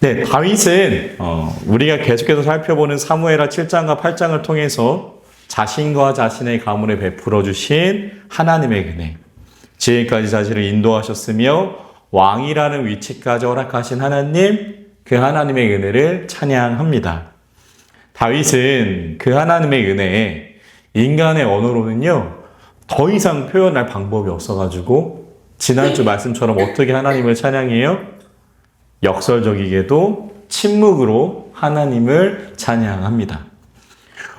네, 다윗은 우리가 계속해서 살펴보는 사무엘하 7장과 8장을 통해서 자신과 자신의 가문에 베풀어 주신 하나님의 은혜, 지금까지 자신을 인도하셨으며 왕이라는 위치까지 허락하신 하나님, 그 하나님의 은혜를 찬양합니다. 다윗은 그 하나님의 은혜에 인간의 언어로는요, 더 이상 표현할 방법이 없어가지고 지난주 말씀처럼 어떻게 하나님을 찬양해요? 역설적이게도 침묵으로 하나님을 찬양합니다.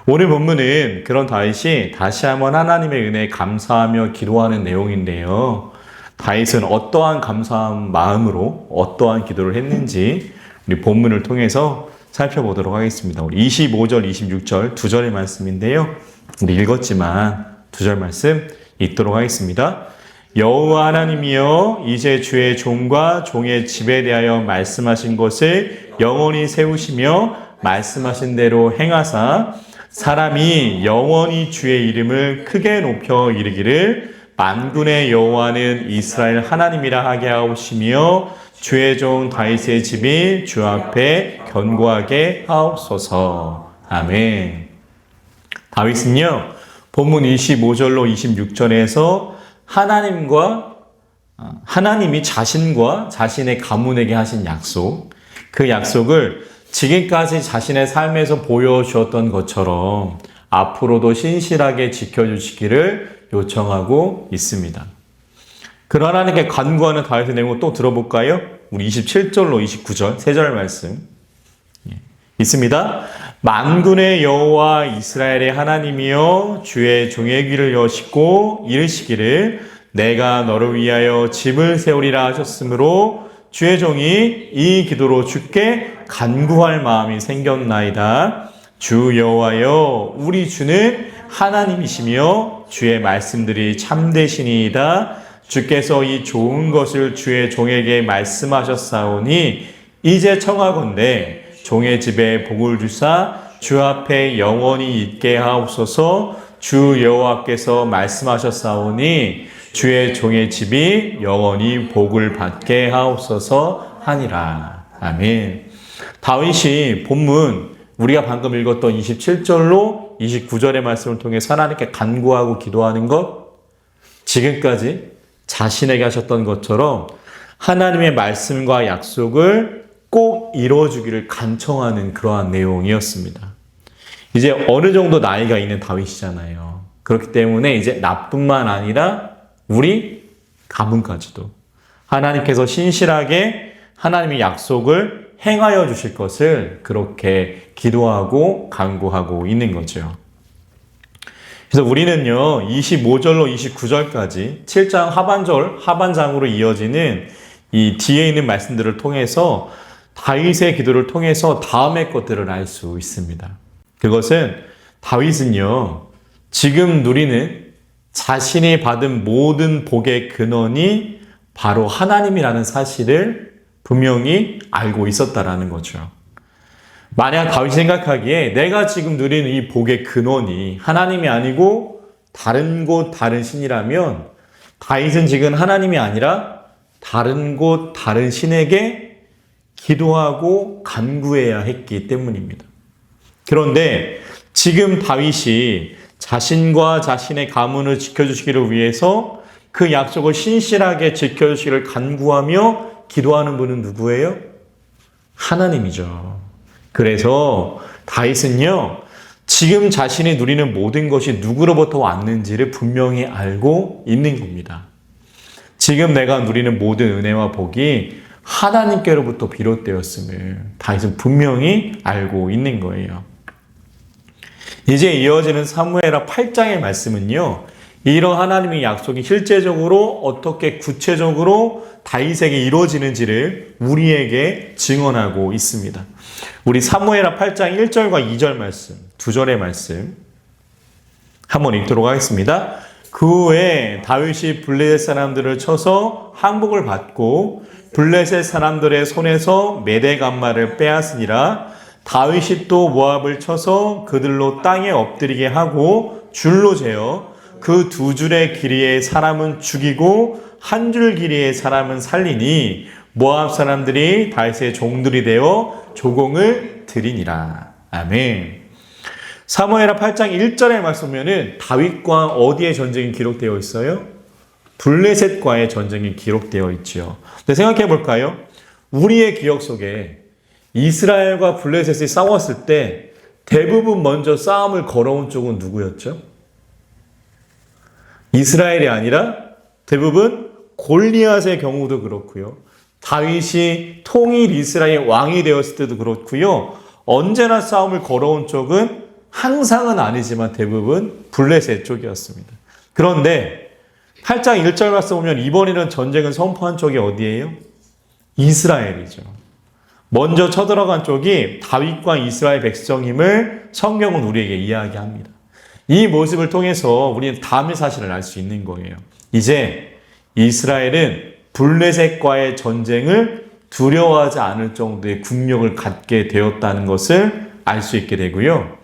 오늘 본문은 그런 다윗이 다시 한번 하나님의 은혜에 감사하며 기도하는 내용인데요. 다윗은 어떠한 감사한 마음으로 어떠한 기도를 했는지 우리 본문을 통해서 살펴보도록 하겠습니다. 우리 25절, 26절 두 절의 말씀인데요. 우리 읽었지만 두 절 말씀 읽도록 하겠습니다. 여호와 하나님이여, 이제 주의 종과 종의 집에 대하여 말씀하신 것을 영원히 세우시며 말씀하신 대로 행하사 사람이 영원히 주의 이름을 크게 높여 이르기를 만군의 여호와는 이스라엘 하나님이라 하게 하옵시며 주의 종 다윗의 집이 주 앞에 견고하게 하옵소서. 아멘. 다윗은요, 본문 25절로 26절에서 하나님이 자신과 자신의 가문에게 하신 약속, 그 약속을 지금까지 자신의 삶에서 보여주었던 것처럼 앞으로도 신실하게 지켜주시기를 요청하고 있습니다. 그런 하나님께 간구하는 다윗의 내용을 또 들어볼까요? 우리 27절로 29절, 세 절 말씀 있습니다. 만군의 여호와 이스라엘의 하나님이여, 주의 종의 귀를 여시고 이르시기를 내가 너를 위하여 집을 세우리라 하셨으므로 주의 종이 이 기도로 주께 간구할 마음이 생겼나이다. 주 여호와여, 우리 주는 하나님이시며 주의 말씀들이 참되시니이다. 주께서 이 좋은 것을 주의 종에게 말씀하셨사오니 이제 청하건대 종의 집에 복을 주사 주 앞에 영원히 있게 하옵소서. 주 여호와께서 말씀하셨사오니 주의 종의 집이 영원히 복을 받게 하옵소서 하니라. 아멘. 다윗이 본문 우리가 방금 읽었던 27절로 29절의 말씀을 통해 하나님께 간구하고 기도하는 것, 지금까지 자신에게 하셨던 것처럼 하나님의 말씀과 약속을 꼭 이루어주기를 간청하는 그러한 내용이었습니다. 이제 어느 정도 나이가 있는 다윗이잖아요. 그렇기 때문에 이제 나뿐만 아니라 우리 가문까지도 하나님께서 신실하게 하나님의 약속을 행하여 주실 것을 그렇게 기도하고 간구하고 있는 거죠. 그래서 우리는요, 25절로 29절까지 7장 하반장으로 이어지는 이 뒤에 있는 말씀들을 통해서 다윗의 기도를 통해서 다음의 것들을 알 수 있습니다. 그것은 다윗은요, 지금 누리는 자신이 받은 모든 복의 근원이 바로 하나님이라는 사실을 분명히 알고 있었다라는 거죠. 만약 다윗이 생각하기에 내가 지금 누리는 이 복의 근원이 하나님이 아니고 다른 곳 다른 신이라면 다윗은 지금 하나님이 아니라 다른 곳 다른 신에게 기도하고 간구해야 했기 때문입니다. 그런데 지금 다윗이 자신과 자신의 가문을 지켜주시기를 위해서 그 약속을 신실하게 지켜주시기를 간구하며 기도하는 분은 누구예요? 하나님이죠. 그래서 다윗은요, 지금 자신이 누리는 모든 것이 누구로부터 왔는지를 분명히 알고 있는 겁니다. 지금 내가 누리는 모든 은혜와 복이 하나님께로부터 비롯되었음을 다윗은 분명히 알고 있는 거예요. 이제 이어지는 사무엘하 8장의 말씀은요, 이런 하나님의 약속이 실제적으로 어떻게 구체적으로 다윗에게 이루어지는지를 우리에게 증언하고 있습니다. 우리 사무엘하 8장 1절과 2절 말씀, 두 절의 말씀 한번 읽도록 하겠습니다. 그 후에 다윗이 블레셋 사람들을 쳐서 항복을 받고 블레셋 사람들의 손에서 메대간마를 빼앗으니라. 다윗이 또 모압을 쳐서 그들로 땅에 엎드리게 하고 줄로 재어 그 두 줄의 길이의 사람은 죽이고 한 줄 길이의 사람은 살리니 모압 사람들이 다윗의 종들이 되어 조공을 드리니라. 아멘. 사무엘하 8장 1절에 말씀 보면은 다윗과 어디의 전쟁이 기록되어 있어요? 블레셋과의 전쟁이 기록되어 있지요. 근데 생각해 볼까요? 우리의 기억 속에 이스라엘과 블레셋이 싸웠을 때 대부분 먼저 싸움을 걸어온 쪽은 누구였죠? 이스라엘이 아니라 대부분 골리앗의 경우도 그렇고요. 다윗이 통일 이스라엘 왕이 되었을 때도 그렇고요. 언제나 싸움을 걸어온 쪽은 항상은 아니지만 대부분 블레셋 쪽이었습니다. 그런데 8장 1절 말씀 보면 이번에는 전쟁을 선포한 쪽이 어디예요? 이스라엘이죠. 먼저 쳐들어간 쪽이 다윗과 이스라엘 백성임을 성경은 우리에게 이야기합니다. 이 모습을 통해서 우리는 다음의 사실을 알 수 있는 거예요. 이제 이스라엘은 블레셋과의 전쟁을 두려워하지 않을 정도의 국력을 갖게 되었다는 것을 알 수 있게 되고요.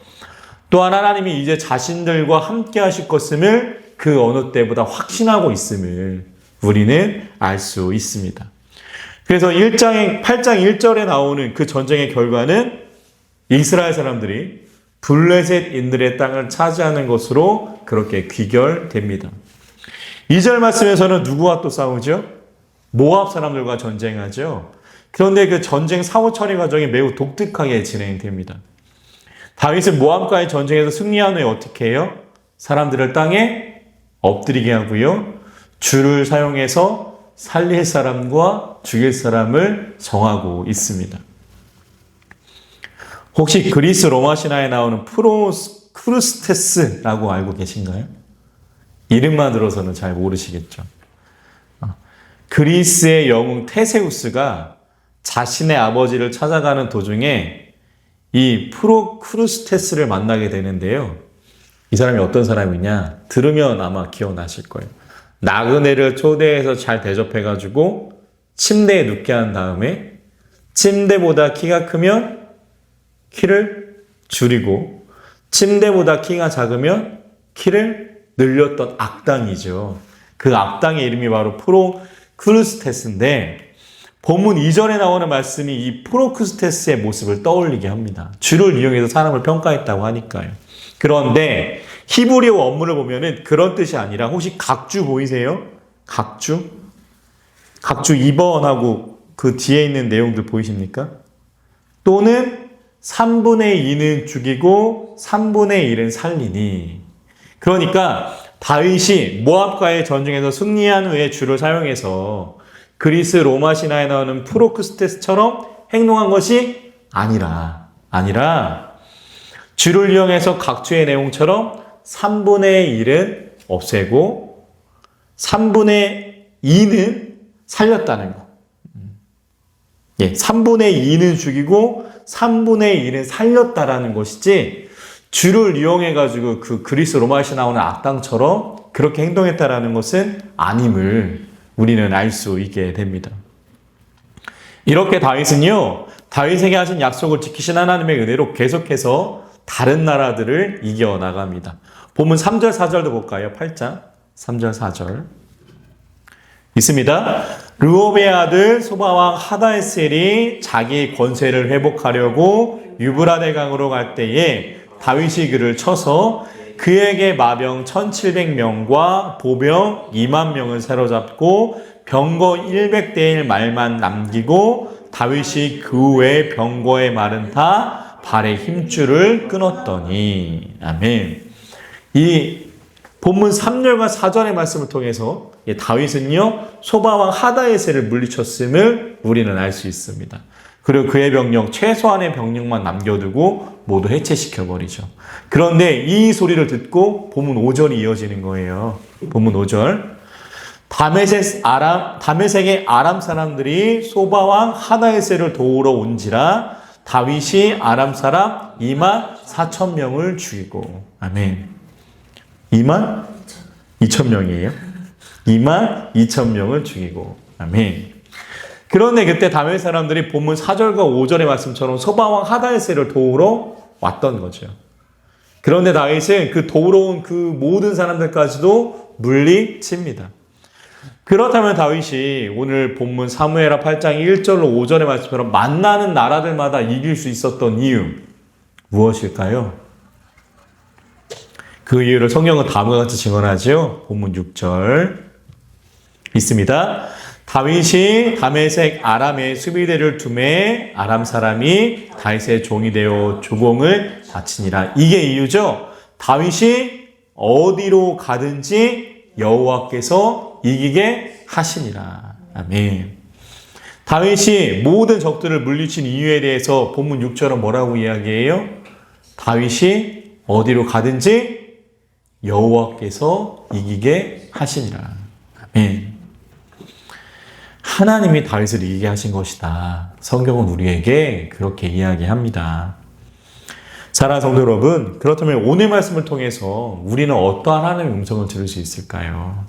또한 하나님이 이제 자신들과 함께 하실 것임을 그 어느 때보다 확신하고 있음을 우리는 알 수 있습니다. 그래서 8장 1절에 나오는 그 전쟁의 결과는 이스라엘 사람들이 블레셋인들의 땅을 차지하는 것으로 그렇게 귀결됩니다. 2절 말씀에서는 누구와 또 싸우죠? 모압 사람들과 전쟁하죠. 그런데 그 전쟁 사후 처리 과정이 매우 독특하게 진행됩니다. 다윗은 모압과의 전쟁에서 승리한 후에 어떻게 해요? 사람들을 땅에 엎드리게 하고요. 줄을 사용해서 살릴 사람과 죽일 사람을 정하고 있습니다. 혹시 그리스 로마 신화에 나오는 크루스테스라고 알고 계신가요? 이름만 들어서는 잘 모르시겠죠. 그리스의 영웅 테세우스가 자신의 아버지를 찾아가는 도중에 이 크루스테스를 만나게 되는데요. 이 사람이 어떤 사람이냐? 들으면 아마 기억나실 거예요. 나그네를 초대해서 잘 대접해가지고 침대에 눕게 한 다음에 침대보다 키가 크면 키를 줄이고 침대보다 키가 작으면 키를 늘렸던 악당이죠. 그 악당의 이름이 바로 크루스테스인데 본문 2절에 나오는 말씀이 이 크루스테스의 모습을 떠올리게 합니다. 줄을 이용해서 사람을 평가했다고 하니까요. 그런데 히브리어 원문을 보면은 그런 뜻이 아니라 혹시 각주 보이세요? 각주 2번하고 그 뒤에 있는 내용들 보이십니까? 또는 3분의 2는 죽이고 3분의 1은 살리니. 그러니까 다윗이 모압과의 전쟁에서 승리한 후에 줄을 사용해서 그리스 로마 신화에 나오는 크루스테스처럼 행동한 것이 아니라 줄을 이용해서 각주의 내용처럼 3분의 1은 없애고 3분의 2는 살렸다는 거. 3분의 2는 죽이고 3분의 1은 살렸다라는 것이지 줄을 이용해가지고 그 그리스 로마에서 나오는 악당처럼 그렇게 행동했다라는 것은 아님을 우리는 알 수 있게 됩니다. 이렇게 다윗은요, 다윗에게 하신 약속을 지키신 하나님의 은혜로 계속해서 다른 나라들을 이겨나갑니다. 본문 3절, 4절도 볼까요? 8장 3절, 4절 있습니다. 르홉의 아들 소바왕 하다에셀이 자기 권세를 회복하려고 유브라데 강으로 갈 때에 다윗이 그를 쳐서 그에게 마병 1700명과 보병 2만 명을 사로잡고 병거 100대의 말만 남기고 다윗이 그 외 병거의 말은 다 발의 힘줄을 끊었더니. 아멘. 이 본문 3절과 4절의 말씀을 통해서 다윗은요 소바왕 하다에셀을 물리쳤음을 우리는 알 수 있습니다. 그리고 그의 병력 최소한의 병력만 남겨두고 모두 해체시켜버리죠. 그런데 이 소리를 듣고 본문 5절이 이어지는 거예요. 본문 5절. 다메섹의 아람 사람들이 소바왕 하다에셀을 도우러 온지라 다윗이 아람 사람 2만 4천 명을 죽이고. 아멘. 2만 2천 명이에요. 2만 2천 명을 죽이고. 아멘. 그런데 그때 다메섹 사람들이 본문 4절과 5절의 말씀처럼 소바왕 하다에셀을 도우러 왔던 거죠. 그런데 다윗은 그 도우러 온 그 모든 사람들까지도 물리칩니다. 그렇다면 다윗이 오늘 본문 사무엘하 8장 1절로 5절의 말씀처럼 만나는 나라들마다 이길 수 있었던 이유 무엇일까요? 그 이유를 성경은 다음과 같이 증언하죠. 본문 6절 있습니다. 다윗이 다메섹 아람의 수비대를 두매 아람 사람이 다윗의 종이 되어 조공을 바치니라. 이게 이유죠. 다윗이 어디로 가든지 여호와께서 이기게 하시니라. 아멘. 다윗이 모든 적들을 물리친 이유에 대해서 본문 6절은 뭐라고 이야기해요? 다윗이 어디로 가든지 여호와께서 이기게 하시니라. 아멘. 하나님이 다윗을 이기게 하신 것이다. 성경은 우리에게 그렇게 이야기합니다. 사랑하는 성도 여러분, 그렇다면 오늘 말씀을 통해서 우리는 어떠한 하나님의 음성을 들을 수 있을까요?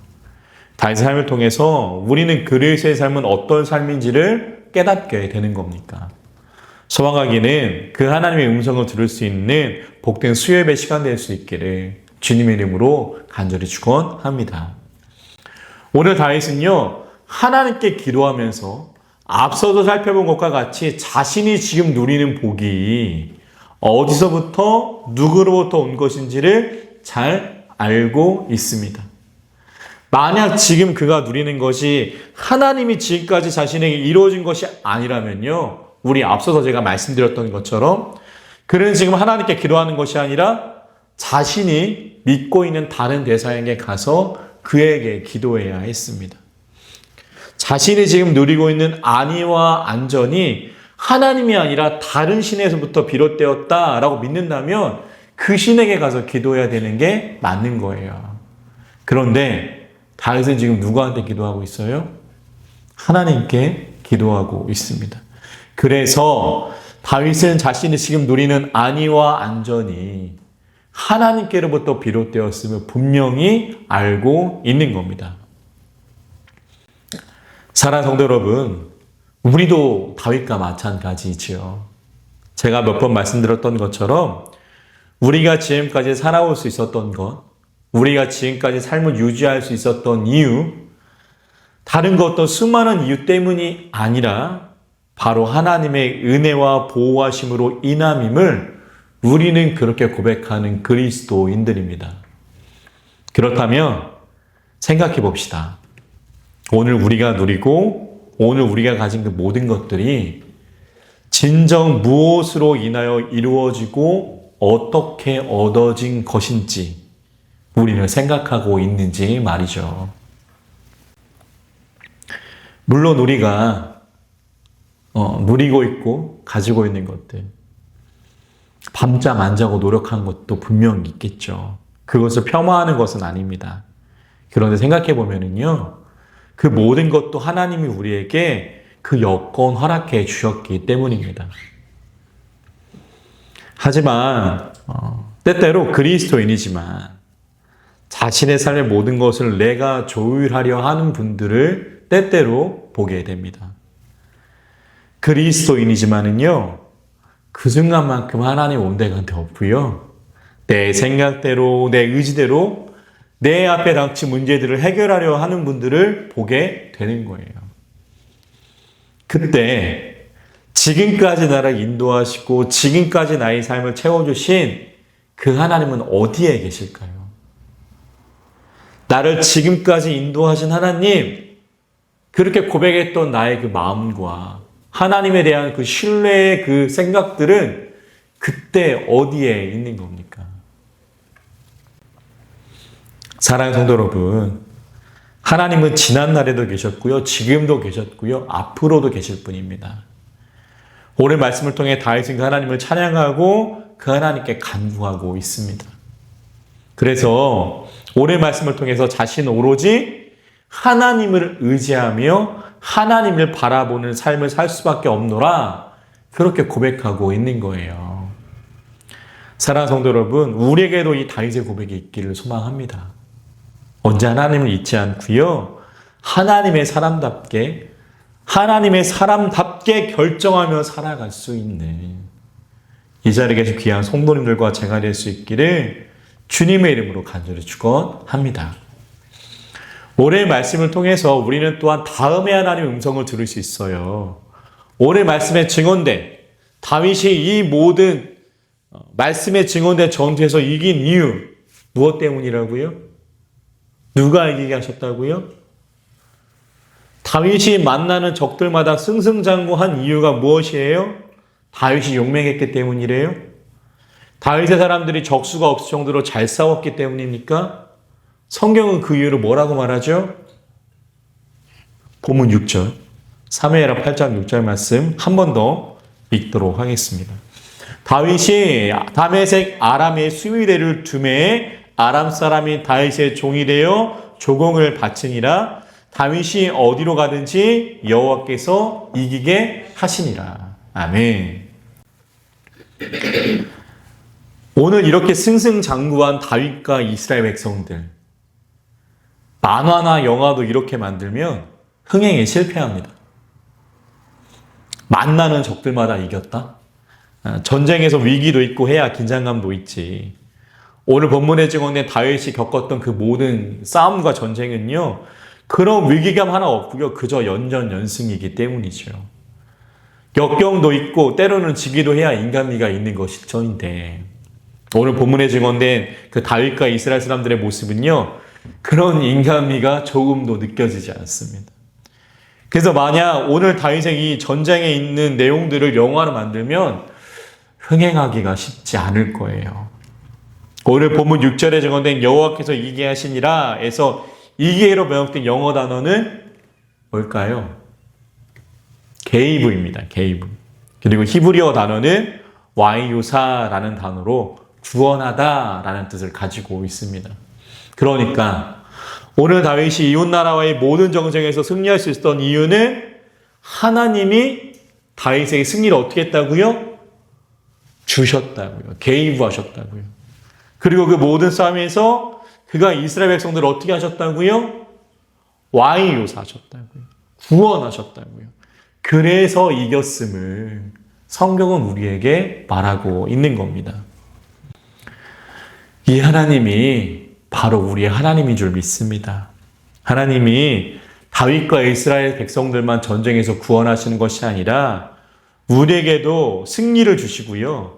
다윗의 삶을 통해서 우리는 그리스도의 삶은 어떤 삶인지를 깨닫게 되는 겁니까? 소망하기는 그 하나님의 음성을 들을 수 있는 복된 수요예배 시간 될 수 있기를 주님의 이름으로 간절히 축원합니다. 오늘 다윗은요, 하나님께 기도하면서 앞서서 살펴본 것과 같이 자신이 지금 누리는 복이 어디서부터 누구로부터 온 것인지를 잘 알고 있습니다. 만약 지금 그가 누리는 것이 하나님이 지금까지 자신에게 이루어진 것이 아니라면요, 우리 앞서서 제가 말씀드렸던 것처럼 그는 지금 하나님께 기도하는 것이 아니라 자신이 믿고 있는 다른 대상에게 가서 그에게 기도해야 했습니다. 자신이 지금 누리고 있는 안위와 안전이 하나님이 아니라 다른 신에서부터 비롯되었다라고 믿는다면 그 신에게 가서 기도해야 되는 게 맞는 거예요. 그런데 다윗은 지금 누구한테 기도하고 있어요? 하나님께 기도하고 있습니다. 그래서 다윗은 자신이 지금 누리는 안위와 안전이 하나님께로부터 비롯되었음을 분명히 알고 있는 겁니다. 사랑하는 성도 여러분, 우리도 다윗과 마찬가지지요. 제가 몇 번 말씀드렸던 것처럼 우리가 지금까지 살아올 수 있었던 것, 우리가 지금까지 삶을 유지할 수 있었던 이유, 다른 것 어떤 수많은 이유 때문이 아니라 바로 하나님의 은혜와 보호하심으로 인함임을 우리는 그렇게 고백하는 그리스도인들입니다. 그렇다면 생각해 봅시다. 오늘 우리가 누리고 오늘 우리가 가진 그 모든 것들이 진정 무엇으로 인하여 이루어지고 어떻게 얻어진 것인지 우리는 생각하고 있는지 말이죠. 물론 우리가 누리고 있고 가지고 있는 것들, 밤잠 안 자고 노력한 것도 분명히 있겠죠. 그것을 폄하하는 것은 아닙니다. 그런데 생각해 보면은요, 그 모든 것도 하나님이 우리에게 그 여건 허락해 주셨기 때문입니다. 하지만 때때로 그리스도인이지만 자신의 삶의 모든 것을 내가 조율하려 하는 분들을 때때로 보게 됩니다. 그리스도인이지만은요, 그 순간만큼 하나님 온데간데 없고요, 내 생각대로 내 의지대로 내 앞에 닥친 문제들을 해결하려 하는 분들을 보게 되는 거예요. 그때 지금까지 나를 인도하시고 지금까지 나의 삶을 채워주신 그 하나님은 어디에 계실까요? 나를 지금까지 인도하신 하나님, 그렇게 고백했던 나의 그 마음과 하나님에 대한 그 신뢰의 그 생각들은 그때 어디에 있는 겁니까? 사랑하는 성도 여러분, 하나님은 지난날에도 계셨고요, 지금도 계셨고요, 앞으로도 계실 분입니다. 오늘 말씀을 통해 다윗은 그 하나님을 찬양하고 그 하나님께 간구하고 있습니다. 그래서 오늘 말씀을 통해서 자신은 오로지 하나님을 의지하며 하나님을 바라보는 삶을 살 수밖에 없노라, 그렇게 고백하고 있는 거예요. 사랑하는 성도 여러분, 우리에게도 이 다윗의 고백이 있기를 소망합니다. 언제 하나님을 잊지 않고요, 하나님의 사람답게 결정하며 살아갈 수 있는 이 자리에 계신 귀한 성도님들과 제가 될 수 있기를 주님의 이름으로 간절히 축원합니다. 오늘 말씀을 통해서 우리는 또한 다음에 하나님의 음성을 들을 수 있어요. 오늘 말씀에 증언된 다윗이 이 모든 말씀에 증언된 전투에서 이긴 이유 무엇 때문이라고요? 누가 이기게 하셨다고요? 다윗이 만나는 적들마다 승승장구한 이유가 무엇이에요? 다윗이 용맹했기 때문이래요? 다윗의 사람들이 적수가 없을 정도로 잘 싸웠기 때문입니까? 성경은 그 이유를 뭐라고 말하죠? 본문 6절, 사무엘하 8장 6절 말씀 한 번 더 읽도록 하겠습니다. 다윗이 다메섹 아람의 수위대를 두매 아람 사람이 다윗의 종이 되어 조공을 바치니라. 다윗이 어디로 가든지 여호와께서 이기게 하시니라. 아멘. 오늘 이렇게 승승장구한 다윗과 이스라엘 백성들, 만화나 영화도 이렇게 만들면 흥행에 실패합니다. 만나는 적들마다 이겼다? 전쟁에서 위기도 있고 해야 긴장감도 있지. 오늘 본문에 증언된 다윗이 겪었던 그 모든 싸움과 전쟁은요, 그런 위기감 하나 없고요, 그저 연전연승이기 때문이죠. 역경도 있고 때로는 지기도 해야 인간미가 있는 것이 저인데, 오늘 본문에 증언된 그 다윗과 이스라엘 사람들의 모습은요, 그런 인간미가 조금도 느껴지지 않습니다. 그래서 만약 오늘 다윗의 이 전쟁에 있는 내용들을 영화로 만들면 흥행하기가 쉽지 않을 거예요. 오늘 본문 6절에 증언된 여호와께서 이기게 하시니라 에서 이기로 번역된 영어 단어는 뭘까요? 게이브입니다. 게이브. 그리고 히브리어 단어는 와이유사라는 단어로 구원하다라는 뜻을 가지고 있습니다. 그러니까 오늘 다윗이 이웃나라와의 모든 정쟁에서 승리할 수 있었던 이유는 하나님이 다윗에게 승리를 어떻게 했다고요? 주셨다고요. 게이브하셨다고요. 그리고 그 모든 싸움에서 그가 이스라엘 백성들을 어떻게 하셨다고요? 와이요사하셨다고요. 구원하셨다고요. 그래서 이겼음을 성경은 우리에게 말하고 있는 겁니다. 이 하나님이 바로 우리의 하나님인 줄 믿습니다. 하나님이 다윗과 이스라엘 백성들만 전쟁에서 구원하시는 것이 아니라 우리에게도 승리를 주시고요.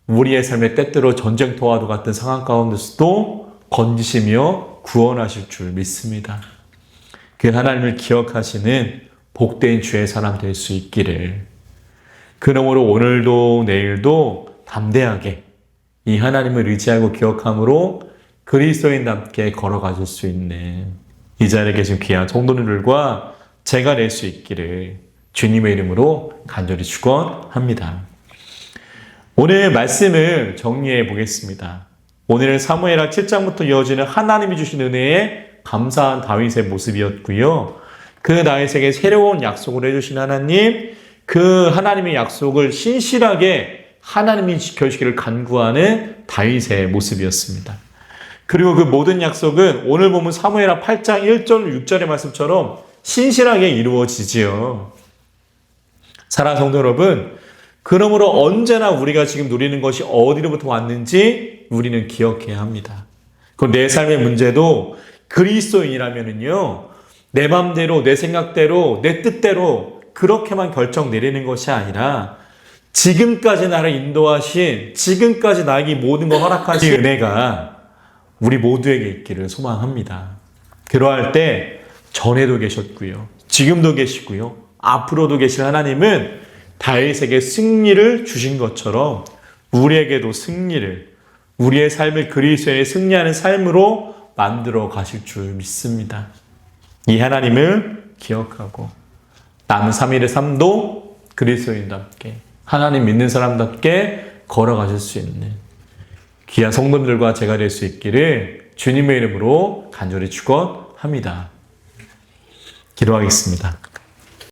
우리의 삶의 때때로 전쟁터와도 같은 상황 가운데서도 건지시며 구원하실 줄 믿습니다. 그 하나님을 기억하시는 복된 주의 사람 될 수 있기를. 그러므로 오늘도 내일도 담대하게 이 하나님을 의지하고 기억함으로 그리스도인답게 걸어가실 수 있는 이 자리에 계신 귀한 성도님들과 제가 될 수 있기를 주님의 이름으로 간절히 축원합니다. 오늘 말씀을 정리해 보겠습니다. 오늘은 사무엘하 7장부터 이어지는 하나님이 주신 은혜에 감사한 다윗의 모습이었고요. 그 다윗에게 새로운 약속을 해주신 하나님, 그 하나님의 약속을 신실하게 하나님이 지켜주시기를 간구하는 다윗의 모습이었습니다. 그리고 그 모든 약속은 오늘 보면 사무엘하 8장 1절 6절의 말씀처럼 신실하게 이루어지지요. 사랑하는 성도 여러분, 그러므로 언제나 우리가 지금 누리는 것이 어디로부터 왔는지 우리는 기억해야 합니다. 그 내 삶의 문제도 그리스도인이라면은요, 내 맘대로, 내 생각대로, 내 뜻대로 그렇게만 결정 내리는 것이 아니라 지금까지 나를 인도하신, 지금까지 나에게 모든 걸 허락하신 은혜가 우리 모두에게 있기를 소망합니다. 그러할 때 전에도 계셨고요, 지금도 계시고요, 앞으로도 계실 하나님은 다윗에게 승리를 주신 것처럼 우리에게도 승리를, 우리의 삶을 그리스도의 승리하는 삶으로 만들어 가실 줄 믿습니다. 이 하나님을 기억하고 남은 3일의 삶도 그리스도인답게, 하나님 믿는 사람답게 걸어가실 수 있는 귀한 성도들과 제가 될 수 있기를 주님의 이름으로 간절히 축원합니다. 기도하겠습니다.